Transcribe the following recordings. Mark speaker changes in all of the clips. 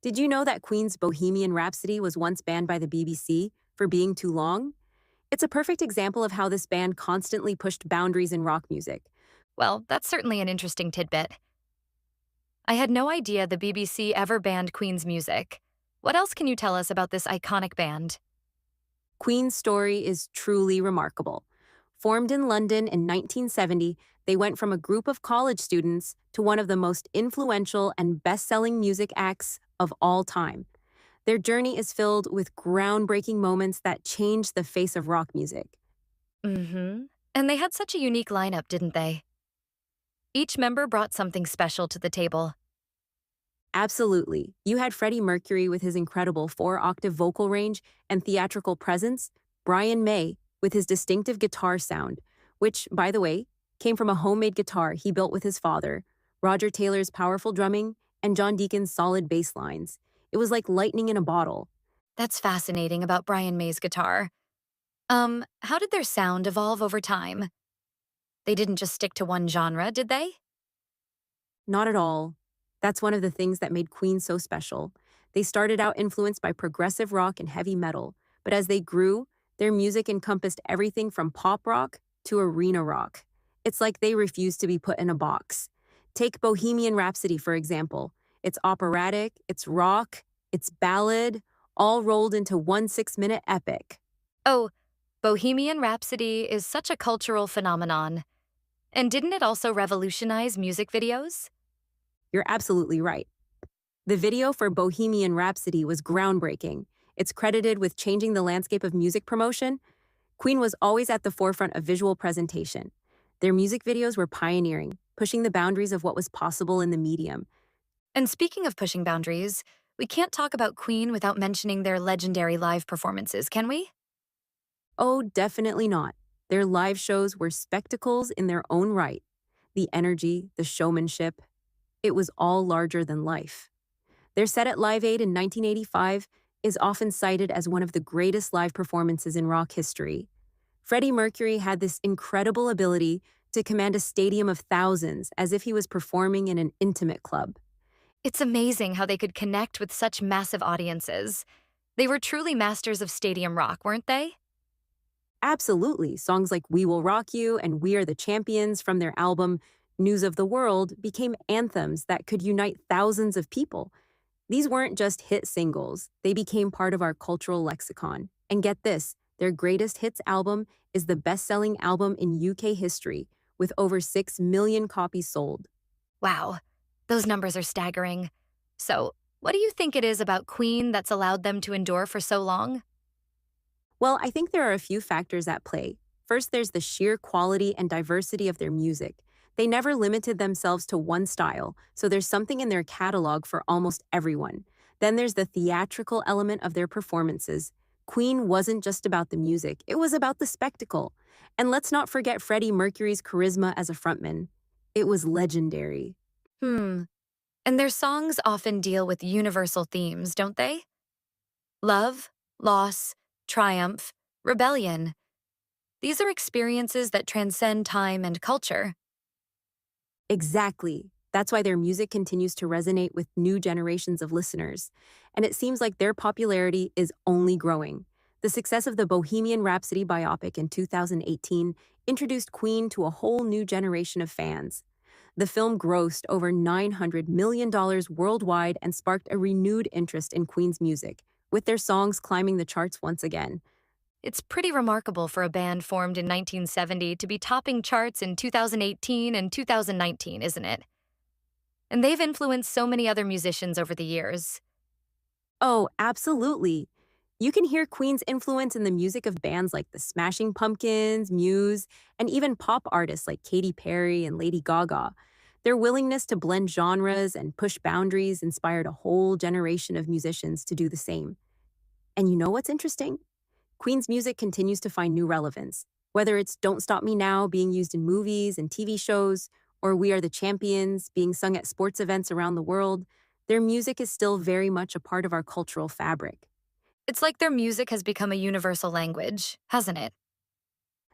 Speaker 1: Did you know that Queen's Bohemian Rhapsody was once banned by the BBC for being too long? It's a perfect example of how this band constantly pushed boundaries in rock music.
Speaker 2: Well, that's certainly an interesting tidbit. I had no idea the BBC ever banned Queen's music. What else can you tell us about this iconic band?
Speaker 1: Queen's story is truly remarkable. Formed in London in 1970, they went from a group of college students to one of the most influential and best selling music acts of all time. Their journey is filled with groundbreaking moments that changed the face of rock music.
Speaker 2: Mm-hmm. And they had such a unique lineup, didn't they? Each member brought something special to the table.
Speaker 1: Absolutely. You had Freddie Mercury with his incredible four-octave vocal range and theatrical presence, Brian May with his distinctive guitar sound, which, by the way, came from a homemade guitar he built with his father, Roger Taylor's powerful drumming, and John Deacon's solid bass lines. It was like lightning in a bottle.
Speaker 2: That's fascinating about Brian May's guitar. How did their sound evolve over time? They didn't just stick to one genre, did they?
Speaker 1: Not at all. That's one of the things that made Queen so special. They started out influenced by progressive rock and heavy metal, but as they grew, their music encompassed everything from pop rock to arena rock. It's like they refused to be put in a box. Take Bohemian Rhapsody, for example. It's operatic, it's rock, it's ballad, all rolled into one 6 minute epic.
Speaker 2: Oh, Bohemian Rhapsody is such a cultural phenomenon. And didn't it also revolutionize music videos?
Speaker 1: You're absolutely right. The video for Bohemian Rhapsody was groundbreaking. It's credited with changing the landscape of music promotion. Queen was always at the forefront of visual presentation. Their music videos were pioneering, pushing the boundaries of what was possible in the medium.
Speaker 2: And speaking of pushing boundaries, we can't talk about Queen without mentioning their legendary live performances, can we?
Speaker 1: Oh, definitely not. Their live shows were spectacles in their own right. The energy, the showmanship, it was all larger than life. Their set at Live Aid in 1985 is often cited as one of the greatest live performances in rock history. Freddie Mercury had this incredible ability to command a stadium of thousands as if he was performing in an intimate club.
Speaker 2: It's amazing how they could connect with such massive audiences. They were truly masters of stadium rock, weren't they?
Speaker 1: Absolutely, songs like We Will Rock You and We Are the Champions from their album News of the World became anthems that could unite thousands of people. These weren't just hit singles, they became part of our cultural lexicon. And get this, their greatest hits album is the best selling album in UK history, with over 6 million copies sold.
Speaker 2: Wow, those numbers are staggering. So, what do you think it is about Queen that's allowed them to endure for so long?
Speaker 1: Well, I think there are a few factors at play. First, there's the sheer quality and diversity of their music. They never limited themselves to one style, so there's something in their catalog for almost everyone. Then there's the theatrical element of their performances. Queen wasn't just about the music, it was about the spectacle. And let's not forget Freddie Mercury's charisma as a frontman. It was legendary.
Speaker 2: Hmm. And their songs often deal with universal themes, don't they? Love, loss, triumph, rebellion. These are experiences that transcend time and culture.
Speaker 1: Exactly. That's why their music continues to resonate with new generations of listeners. And it seems like their popularity is only growing. The success of the Bohemian Rhapsody biopic in 2018 introduced Queen to a whole new generation of fans. The film grossed over $900 million worldwide and sparked a renewed interest in Queen's music, with their songs climbing the charts once again.
Speaker 2: It's pretty remarkable for a band formed in 1970 to be topping charts in 2018 and 2019, isn't it? And they've influenced so many other musicians over the years.
Speaker 1: Oh, absolutely. You can hear Queen's influence in the music of bands like the Smashing Pumpkins, Muse, and even pop artists like Katy Perry and Lady Gaga. Their willingness to blend genres and push boundaries inspired a whole generation of musicians to do the same. And you know what's interesting? Queen's music continues to find new relevance. Whether it's Don't Stop Me Now being used in movies and TV shows, or We Are the Champions being sung at sports events around the world, their music is still very much a part of our cultural fabric.
Speaker 2: It's like their music has become a universal language, hasn't it?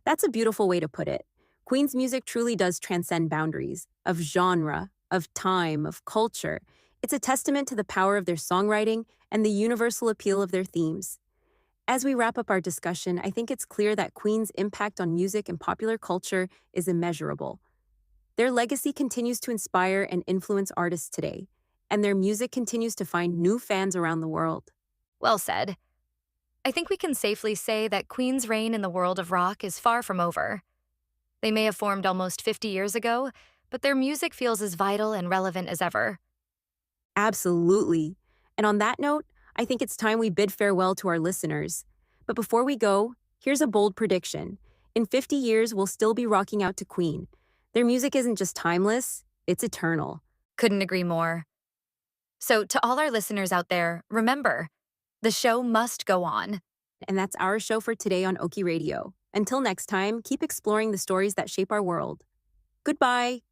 Speaker 1: That's a beautiful way to put it. Queen's music truly does transcend boundaries of genre, of time, of culture. It's a testament to the power of their songwriting and the universal appeal of their themes. As we wrap up our discussion, I think it's clear that Queen's impact on music and popular culture is immeasurable. Their legacy continues to inspire and influence artists today, and their music continues to find new fans around the world.
Speaker 2: Well said. I think we can safely say that Queen's reign in the world of rock is far from over. They may have formed almost 50 years ago, but their music feels as vital and relevant as ever.
Speaker 1: Absolutely. And on that note, I think it's time we bid farewell to our listeners. But before we go, here's a bold prediction. In 50 years, we'll still be rocking out to Queen. Their music isn't just timeless, it's eternal.
Speaker 2: Couldn't agree more. So, to all our listeners out there, remember, the show must go on.
Speaker 1: And that's our show for today on Oki Radio. Until next time, keep exploring the stories that shape our world. Goodbye.